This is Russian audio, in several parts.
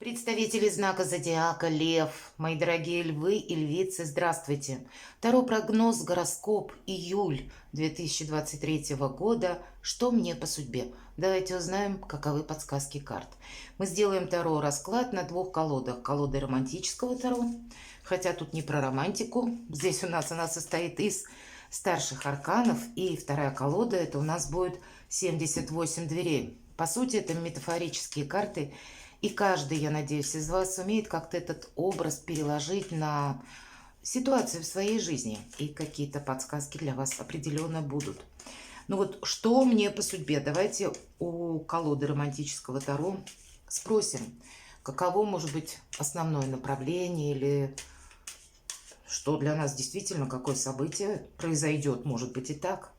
Представители знака зодиака Лев, мои дорогие львы и львицы, здравствуйте. Таро прогноз гороскоп июль 2023 года. Что мне по судьбе? Давайте узнаем, каковы подсказки карт. Мы сделаем таро расклад на двух колодах. Колода романтического таро, хотя тут не про романтику. Здесь у нас она состоит из старших арканов. И вторая колода, это у нас будет 78 дверей. По сути, это метафорические карты. И каждый, я надеюсь, из вас сумеет как-то этот образ переложить на ситуацию в своей жизни. И какие-то подсказки для вас определенно будут. Ну вот, что мне по судьбе? Давайте у колоды романтического таро спросим, каково может быть основное направление или что для нас действительно, какое событие произойдет. Может быть и так.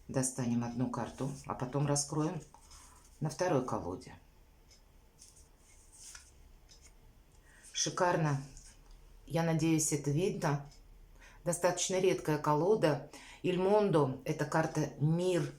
Достанем одну карту, а потом раскроем на второй колоде. Шикарно. Я надеюсь, это видно. Достаточно редкая колода. Il Mondo – это карта «Мир».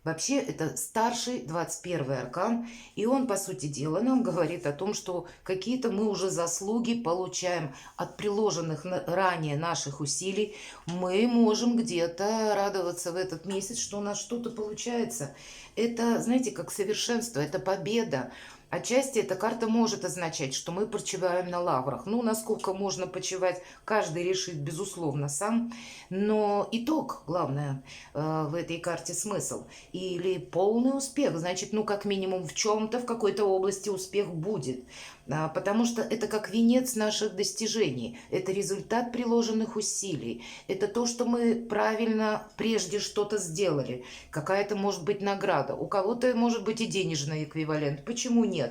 Вообще, это старший 21-й аркан. И он, по сути дела, нам говорит о том, что какие-то мы уже заслуги получаем от приложенных ранее наших усилий. Мы можем где-то радоваться в этот месяц, что у нас что-то получается. Это, знаете, как совершенство, это победа. Отчасти эта карта может означать, что мы почиваем на лаврах. Ну, насколько можно почивать, каждый решит, безусловно, сам. Но итог, главное, в этой карте смысл. Или полный успех. Значит, ну, как минимум в чем-то, в какой-то области успех будет. Потому что это как венец наших достижений. Это результат приложенных усилий. Это то, что мы правильно прежде что-то сделали. Какая-то может быть награда. У кого-то может быть и денежный эквивалент. Почему нет?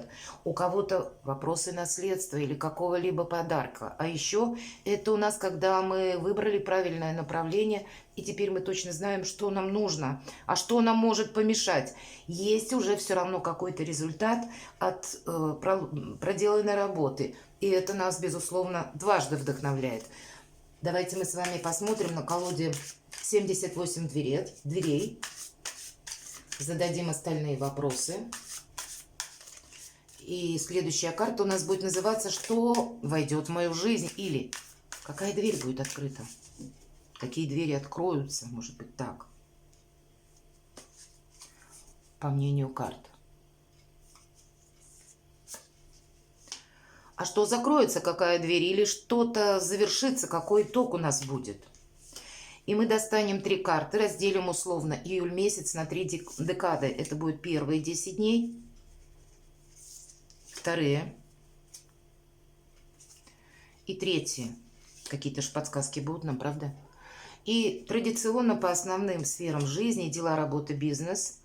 У кого-то вопросы наследства или какого-либо подарка. А еще это у нас, когда мы выбрали правильное направление, и теперь мы точно знаем, что нам нужно, а что нам может помешать. Есть уже все равно какой-то результат от проделанной работы. И это нас, безусловно, дважды вдохновляет. Давайте мы с вами посмотрим на колоде 78 дверей. Зададим остальные вопросы. И следующая карта у нас будет называться «Что войдет в мою жизнь?» или «Какая дверь будет открыта?» Какие двери откроются, может быть, так, по мнению карт. А что закроется, какая дверь, или что-то завершится, какой итог у нас будет? И мы достанем 3 карты, разделим условно июль месяц на 3 декады. Это будет первые 10 дней, вторые и третьи. Какие-то же подсказки будут нам, правда? И традиционно по основным сферам жизни, дела, работы, бизнес,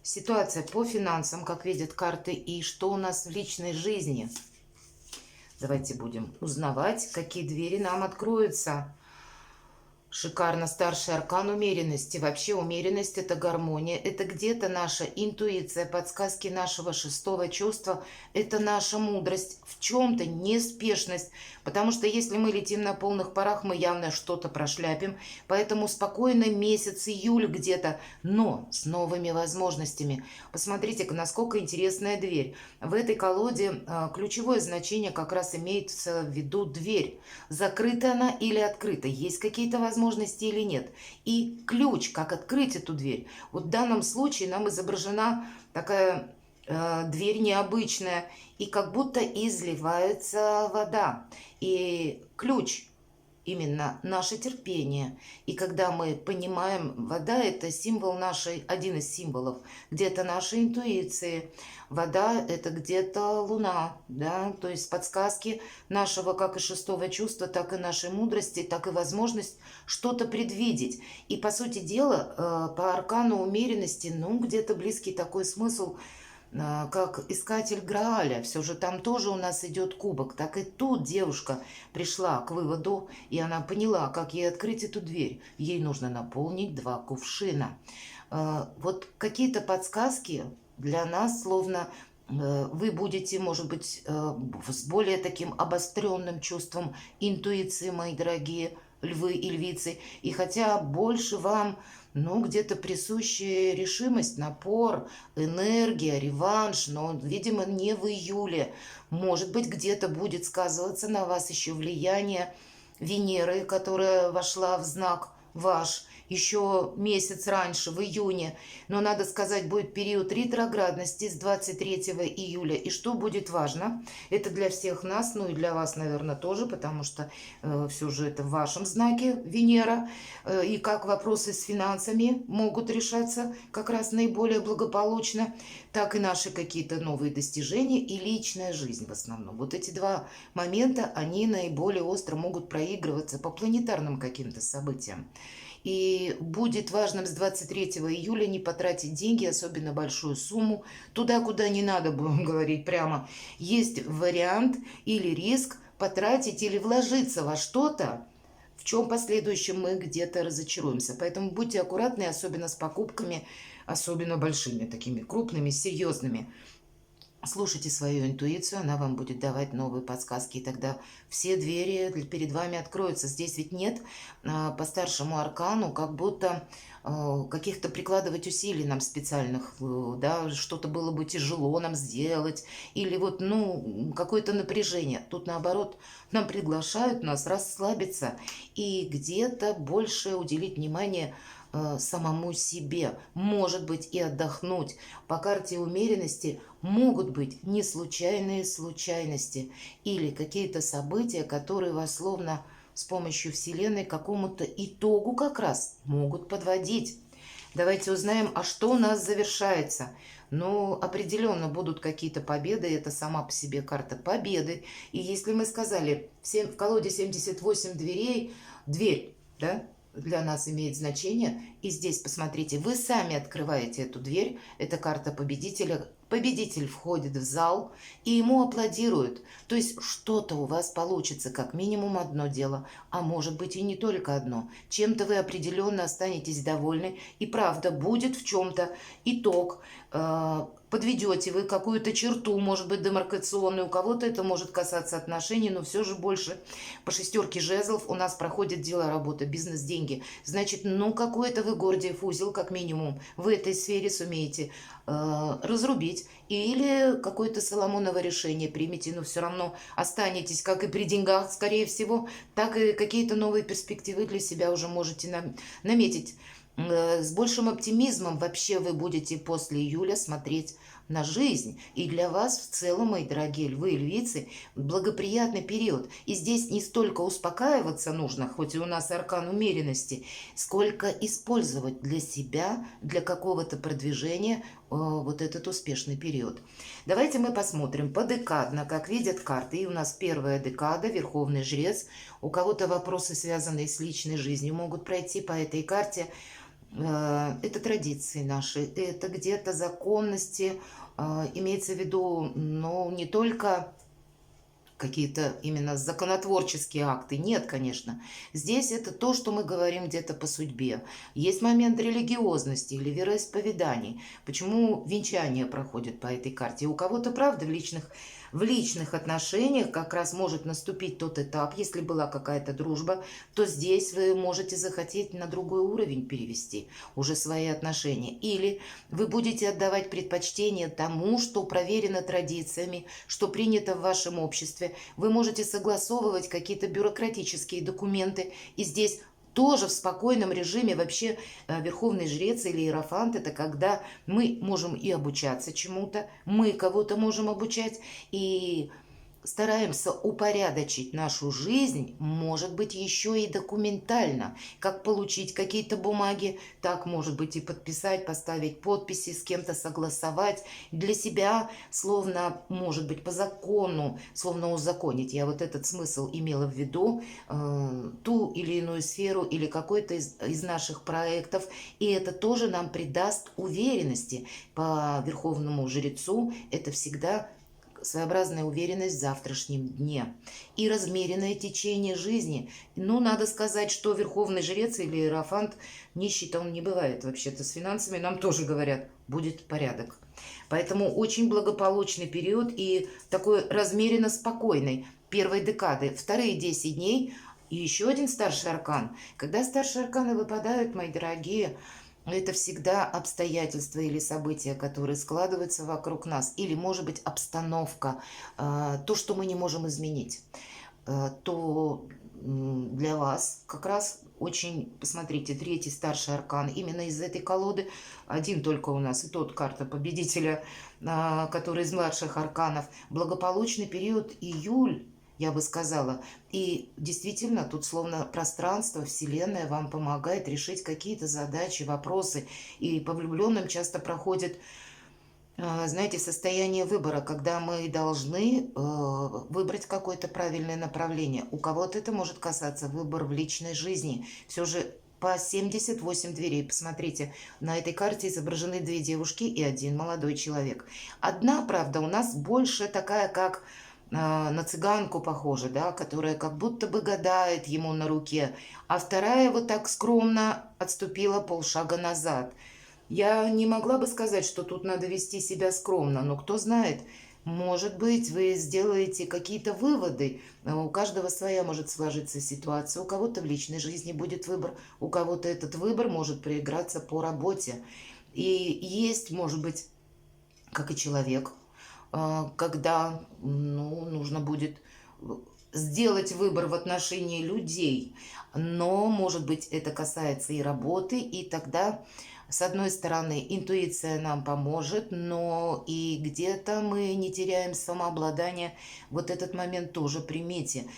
ситуация по финансам, как видят карты, и что у нас в личной жизни. Давайте будем узнавать, какие двери нам откроются. Шикарно. Старший аркан умеренности. Вообще умеренность – это гармония. Это где-то наша интуиция, подсказки нашего шестого чувства. Это наша мудрость. В чем-то неспешность. Потому что если мы летим на полных парах, мы явно что-то прошляпим. Поэтому спокойный месяц июль где-то, но с новыми возможностями. Посмотрите, насколько интересная дверь. В этой колоде ключевое значение как раз имеется в виду дверь. Закрыта она или открыта? Есть какие-то возможности или нет? И ключ, как открыть эту дверь. Вот в данном случае нам изображена такая дверь необычная, и как будто изливается вода. И ключ именно наше терпение. И когда мы понимаем, вода – это символ нашей, один из символов, где-то нашей интуиции. Вода – это где-то луна, да, то есть подсказки нашего как и шестого чувства, так и нашей мудрости, так и возможность что-то предвидеть. И, по сути дела, по аркану умеренности, ну, где-то близкий такой смысл, как искатель Грааля. Все же там тоже у нас идет кубок. Так и тут девушка пришла к выводу, и она поняла, как ей открыть эту дверь. Ей нужно наполнить 2 кувшина. Вот какие-то подсказки для нас, словно вы будете, может быть, с более таким обостренным чувством интуиции, мои дорогие, львы и львицы. И хотя больше вам, ну, где-то присущая решимость, напор, энергия, реванш, но, видимо, не в июле. Может быть, где-то будет сказываться на вас еще влияние Венеры, которая вошла в знак ваш еще месяц раньше, в июне. Но, надо сказать, будет период ретроградности с 23 июля. И что будет важно, это для всех нас, ну и для вас, наверное, тоже, потому что все же это в вашем знаке Венера. И как вопросы с финансами могут решаться как раз наиболее благополучно, так и наши какие-то новые достижения и личная жизнь в основном. Вот эти два момента, они наиболее остро могут проигрываться по планетарным каким-то событиям. И будет важным с 23 июля не потратить деньги, особенно большую сумму, туда, куда не надо, будем говорить прямо. Есть вариант или риск потратить или вложиться во что-то, в чем в последующем мы где-то разочаруемся. Поэтому будьте аккуратны, особенно с покупками, особенно большими, такими крупными, серьезными. Слушайте свою интуицию, она вам будет давать новые подсказки, и тогда все двери перед вами откроются. Здесь ведь нет по старшему аркану как будто каких-то прикладывать усилий нам специальных, да, что-то было бы тяжело нам сделать, или вот, ну, какое-то напряжение. Тут наоборот, нам приглашают нас расслабиться и где-то больше уделить внимание самому себе, может быть, и отдохнуть. По карте умеренности могут быть не случайные случайности или какие-то события, которые вас словно с помощью Вселенной к какому-то итогу как раз могут подводить. Давайте узнаем, а что у нас завершается. Ну, определенно будут какие-то победы, это сама по себе карта победы. И если мы сказали, в колоде 78 дверей, дверь, да, для нас имеет значение. И здесь, посмотрите, вы сами открываете эту дверь. Это карта победителя. Победитель входит в зал, и ему аплодируют. То есть что-то у вас получится, как минимум одно дело, а может быть и не только одно. Чем-то вы определенно останетесь довольны, и правда, будет в чем-то итог. Подведете вы какую-то черту, может быть, демаркационную. У кого-то это может касаться отношений, но все же больше по шестерке жезлов у нас проходит дело, работа, бизнес, деньги. Значит, ну какой-то вы Гордиев узел, как минимум, в этой сфере сумеете разрубить. Или какое-то Соломоново решение примите, но все равно останетесь, как и при деньгах, скорее всего, так и какие-то новые перспективы для себя уже можете наметить. С большим оптимизмом вообще вы будете после июля смотреть на жизнь. И для вас в целом, мои дорогие львы и львицы, благоприятный период. И здесь не столько успокаиваться нужно, хоть и у нас аркан умеренности, сколько использовать для себя, для какого-то продвижения вот этот успешный период. Давайте мы посмотрим подекадно, как видят карты. И у нас первая декада, Верховный Жрец. У кого-то вопросы, связанные с личной жизнью, могут пройти по этой карте. Это традиции наши, это где-то законности, имеется в виду, ну, не только какие-то именно законотворческие акты. Нет, конечно. Здесь это то, что мы говорим где-то по судьбе. Есть момент религиозности или вероисповеданий. Почему венчание проходит по этой карте? И у кого-то, правда, в личных отношениях как раз может наступить тот этап, если была какая-то дружба, то здесь вы можете захотеть на другой уровень перевести уже свои отношения. Или вы будете отдавать предпочтение тому, что проверено традициями, что принято в вашем обществе. Вы можете согласовывать какие-то бюрократические документы. И здесь тоже в спокойном режиме вообще Верховный Жрец или Иерофант — это когда мы можем и обучаться чему-то, мы кого-то можем обучать, и стараемся упорядочить нашу жизнь, может быть, еще и документально. Как получить какие-то бумаги, так, может быть, и подписать, поставить подписи, с кем-то согласовать. Для себя, словно, может быть, по закону, словно узаконить. Я вот этот смысл имела в виду, ту или иную сферу или какой-то из наших проектов. И это тоже нам придаст уверенности. По Верховному Жрецу это всегда своеобразная уверенность в завтрашнем дне и размеренное течение жизни. Ну, надо сказать, что Верховный Жрец или Иерофант, нищий-то он не бывает. Вообще-то с финансами нам тоже говорят, будет порядок. Поэтому очень благополучный период и такой размеренно спокойный первой декады. Вторые 10 дней И еще один старший аркан. Когда старшие арканы выпадают, мои дорогие, это всегда обстоятельства или события, которые складываются вокруг нас. Или, может быть, обстановка, то, что мы не можем изменить. То для вас как раз очень, посмотрите, третий старший аркан именно из этой колоды. Один только у нас, и тот карта победителя, который из младших арканов. Благополучный период июль, я бы сказала. И действительно, тут словно пространство, вселенная вам помогает решить какие-то задачи, вопросы. И по влюбленным часто проходит, знаете, состояние выбора, когда мы должны выбрать какое-то правильное направление. У кого-то это может касаться выбор в личной жизни. Все же по 78 дверей. Посмотрите, на этой карте изображены две девушки и один молодой человек. Одна, правда, у нас больше такая, как на цыганку похожа, да, которая как будто бы гадает ему на руке, а вторая вот так скромно отступила полшага назад. Я не могла бы сказать, что тут надо вести себя скромно, но кто знает, может быть, вы сделаете какие-то выводы. У каждого своя может сложиться ситуация. У кого-то в личной жизни будет выбор, у кого-то этот выбор может проиграться по работе. И есть, может быть, как и человек, когда нужно будет сделать выбор в отношении людей, но, может быть, это касается и работы, и тогда, с одной стороны, интуиция нам поможет, но и где-то мы не теряем самообладание. Вот этот момент тоже примите.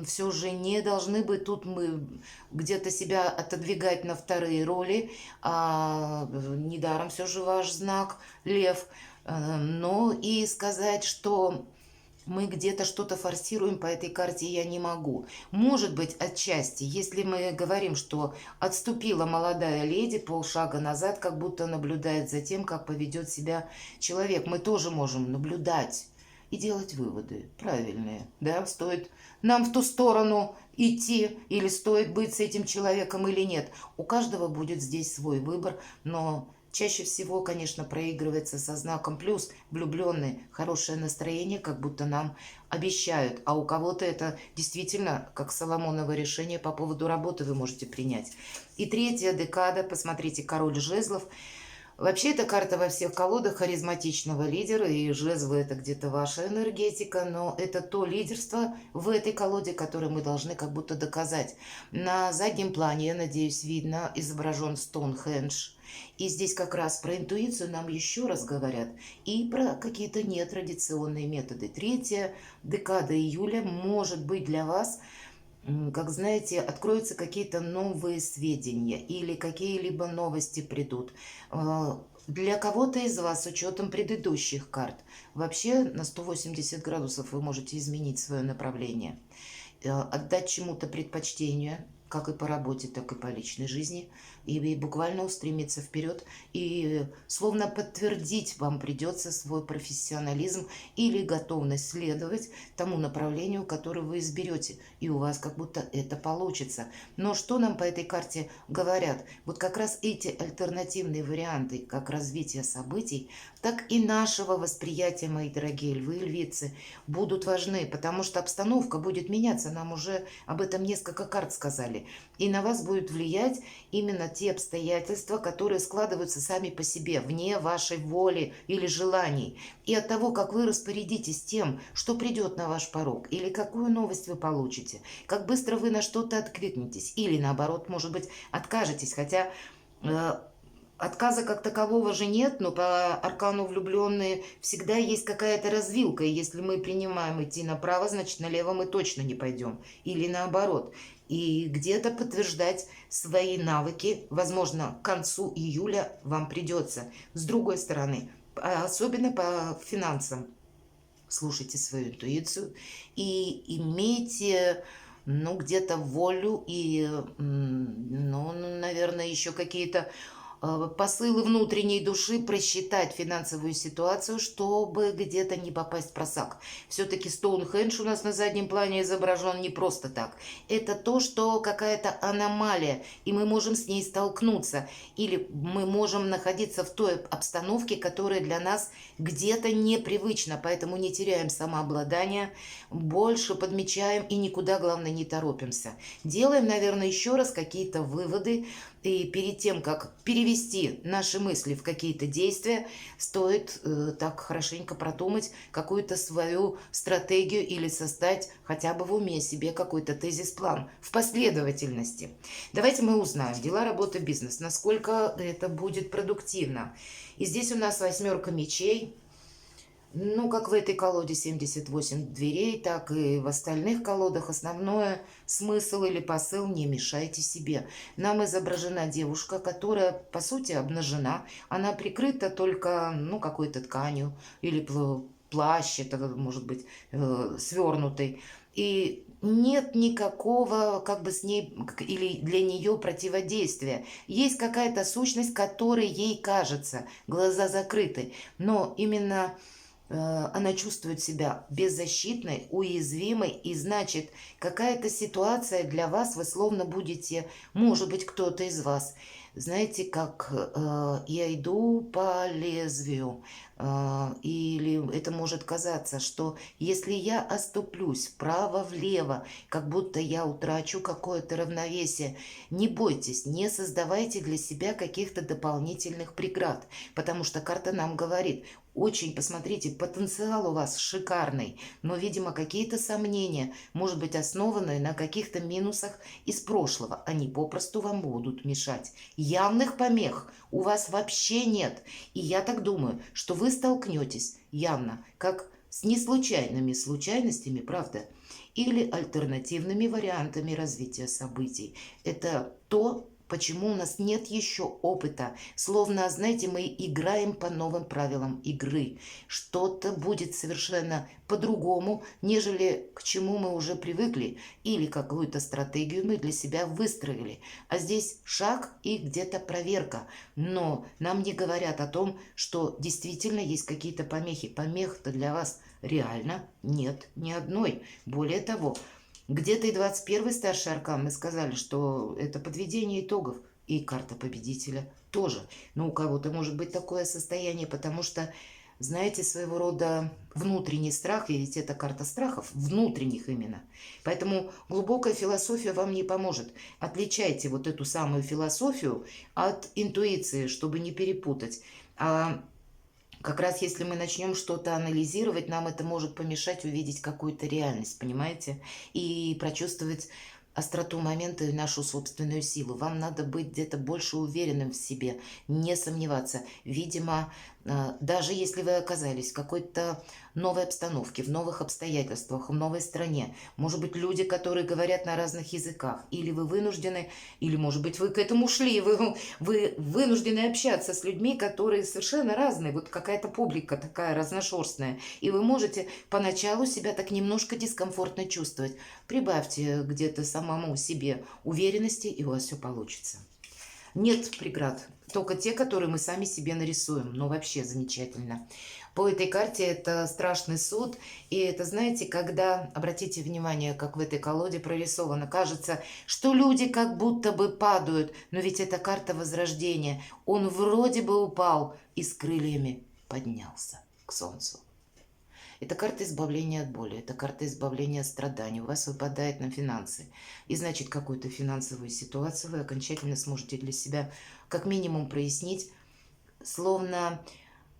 Все же не должны быть тут мы где-то себя отодвигать на вторые роли. Недаром все же ваш знак Лев. Но и сказать, что мы где-то что-то форсируем по этой карте, я не могу. Может быть, отчасти, если мы говорим, что отступила молодая леди полшага назад, как будто наблюдает за тем, как поведет себя человек. Мы тоже можем наблюдать и делать выводы правильные. Да? Стоит нам в ту сторону идти или стоит быть с этим человеком или нет. У каждого будет здесь свой выбор, но чаще всего, конечно, проигрывается со знаком плюс. Влюбленные, хорошее настроение, как будто нам обещают. А у кого-то это действительно, как Соломоново решение по поводу работы вы можете принять. И третья декада, посмотрите, король жезлов. Вообще, эта карта во всех колодах харизматичного лидера, и жезлы это где-то ваша энергетика, но это то лидерство в этой колоде, которое мы должны как будто доказать. На заднем плане, я надеюсь, видно, изображен Стоунхендж. И здесь как раз про интуицию нам еще раз говорят и про какие-то нетрадиционные методы. Третья декада июля может быть для вас, как знаете, откроются какие-то новые сведения или какие-либо новости придут. Для кого-то из вас, с учетом предыдущих карт, вообще на 180 градусов вы можете изменить свое направление, отдать чему-то предпочтение, как и по работе, так и по личной жизни, и буквально устремиться вперед, и словно подтвердить вам придется свой профессионализм или готовность следовать тому направлению, которое вы изберете, и у вас как будто это получится. Но что нам по этой карте говорят? Вот как раз эти альтернативные варианты, как развития событий, так и нашего восприятия, мои дорогие львы и львицы, будут важны, потому что обстановка будет меняться, нам уже об этом несколько карт сказали, и на вас будет влиять именно те обстоятельства, которые складываются сами по себе, вне вашей воли или желаний. И от того, как вы распорядитесь тем, что придет на ваш порог, или какую новость вы получите, как быстро вы на что-то откликнетесь, или наоборот, может быть, откажетесь, хотя отказа как такового же нет, но по аркану влюбленные всегда есть какая-то развилка, и если мы принимаем идти направо, значит налево мы точно не пойдем, или наоборот. И где-то подтверждать свои навыки, возможно, к концу июля вам придется. С другой стороны, особенно по финансам, слушайте свою интуицию и имейте, где-то волю и, наверное, еще какие-то посылы внутренней души просчитать финансовую ситуацию, чтобы где-то не попасть в просак. Все-таки Стоунхендж у нас на заднем плане изображен не просто так. Это то, что какая-то аномалия, и мы можем с ней столкнуться. Или мы можем находиться в той обстановке, которая для нас где-то непривычна. Поэтому не теряем самообладание, больше подмечаем и никуда, главное, не торопимся. Делаем, наверное, еще раз какие-то выводы. И перед тем, как перевести наши мысли в какие-то действия, стоит так хорошенько продумать какую-то свою стратегию или создать хотя бы в уме себе какой-то тезис-план в последовательности. Давайте мы узнаем дела, работа, бизнес, насколько это будет продуктивно. И здесь у нас 8 мечей. Ну, как в этой колоде 78 дверей, так и в остальных колодах основной смысл или посыл: не мешайте себе. Нам изображена девушка, которая, по сути, обнажена. Она прикрыта только, ну, какой-то тканью или плащ, это может быть свернутый. И нет никакого, как бы с ней или для нее противодействия. Есть какая-то сущность, которая ей кажется, глаза закрыты, но именно она чувствует себя беззащитной, уязвимой, и значит, какая-то ситуация для вас, вы словно будете, может быть, кто-то из вас, знаете, как я иду по лезвию, или это может казаться, что если я оступлюсь вправо-влево, как будто я утрачу какое-то равновесие, не бойтесь, не создавайте для себя каких-то дополнительных преград, потому что карта нам говорит: очень, посмотрите, потенциал у вас шикарный, но, видимо, какие-то сомнения, может быть, основанные на каких-то минусах из прошлого, они попросту вам будут мешать. Явных помех у вас вообще нет. И я так думаю, что вы столкнетесь явно как с неслучайными случайностями, правда, или альтернативными вариантами развития событий. Это то, почему у нас нет еще опыта. Словно, знаете, мы играем по новым правилам игры. Что-то будет совершенно по-другому, нежели к чему мы уже привыкли. Или какую-то стратегию мы для себя выстроили. А здесь шаг и где-то проверка. Но нам не говорят о том, что действительно есть какие-то помехи. Помех-то для вас реально нет ни одной. Более того, где-то и 21-й старший аркан, мы сказали, что это подведение итогов, и карта победителя тоже. Но у кого-то может быть такое состояние, потому что, знаете, своего рода внутренний страх, ведь это карта страхов, внутренних именно. Поэтому глубокая философия вам не поможет. Отличайте вот эту самую философию от интуиции, чтобы не перепутать. Как раз если мы начнем что-то анализировать, нам это может помешать увидеть какую-то реальность, понимаете? И прочувствовать остроту момента и нашу собственную силу. Вам надо быть где-то больше уверенным в себе, не сомневаться. Видимо, даже если вы оказались в какой-то новой обстановке, в новых обстоятельствах, в новой стране, может быть, люди, которые говорят на разных языках, или вы вынуждены, или, может быть, вы к этому шли, вы вынуждены общаться с людьми, которые совершенно разные, вот какая-то публика такая разношерстная, и вы можете поначалу себя так немножко дискомфортно чувствовать. Прибавьте где-то самому себе уверенности, и у вас все получится. Нет преград, только те, которые мы сами себе нарисуем. Но вообще замечательно. По этой карте это страшный суд. И это, знаете, когда, обратите внимание, как в этой колоде прорисовано, кажется, что люди как будто бы падают. Но ведь это карта возрождения. Он вроде бы упал и с крыльями поднялся к солнцу. Это карта избавления от боли, это карта избавления от страданий. У вас выпадает на финансы. И значит, какую-то финансовую ситуацию вы окончательно сможете для себя как минимум прояснить. Словно,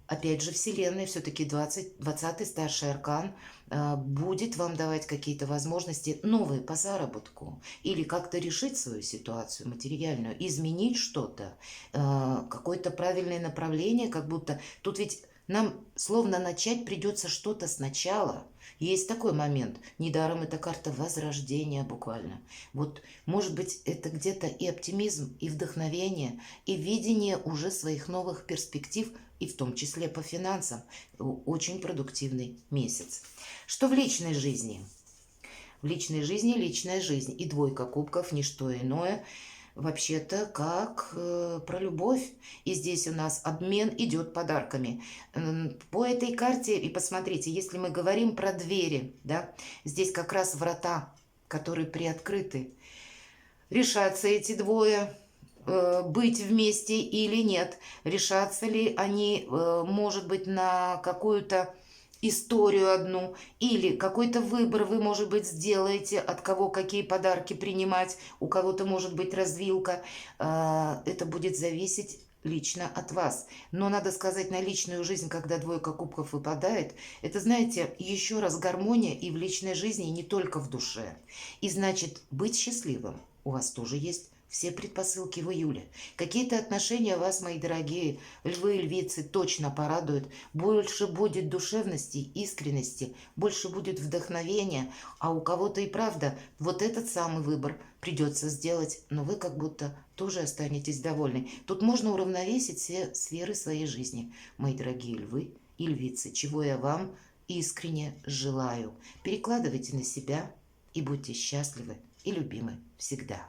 опять же, Вселенная, все-таки 20-й старший аркан будет вам давать какие-то возможности новые по заработку. Или как-то решить свою ситуацию материальную, изменить что-то, какое-то правильное направление, как будто тут ведь... Нам словно начать придется что-то сначала. Есть такой момент. Недаром эта карта возрождения буквально. Вот, может быть, это где-то и оптимизм, и вдохновение, и видение уже своих новых перспектив, и в том числе по финансам. Очень продуктивный месяц. Что в личной жизни? В личной жизни личная жизнь. И 2 кубков, не что иное. вообще-то как про любовь. И здесь у нас обмен идет подарками. По этой карте, и посмотрите, если мы говорим про двери, да, здесь как раз врата, которые приоткрыты. Решатся эти двое быть вместе или нет? Решатся ли они, может быть, на какую-то историю одну, или какой-то выбор вы, может быть, сделаете, от кого какие подарки принимать, у кого-то, может быть, развилка. Это будет зависеть лично от вас. Но надо сказать, на личную жизнь, когда двойка кубков выпадает, это, знаете, еще раз гармония и в личной жизни, и не только в душе. И значит, быть счастливым у вас тоже есть все предпосылки в июле. Какие-то отношения вас, мои дорогие львы и львицы, точно порадуют. Больше будет душевности, искренности, больше будет вдохновения. А у кого-то и правда вот этот самый выбор придется сделать, но вы как будто тоже останетесь довольны. Тут можно уравновесить все сферы своей жизни, мои дорогие львы и львицы, чего я вам искренне желаю. Перекладывайте на себя и будьте счастливы и любимы всегда.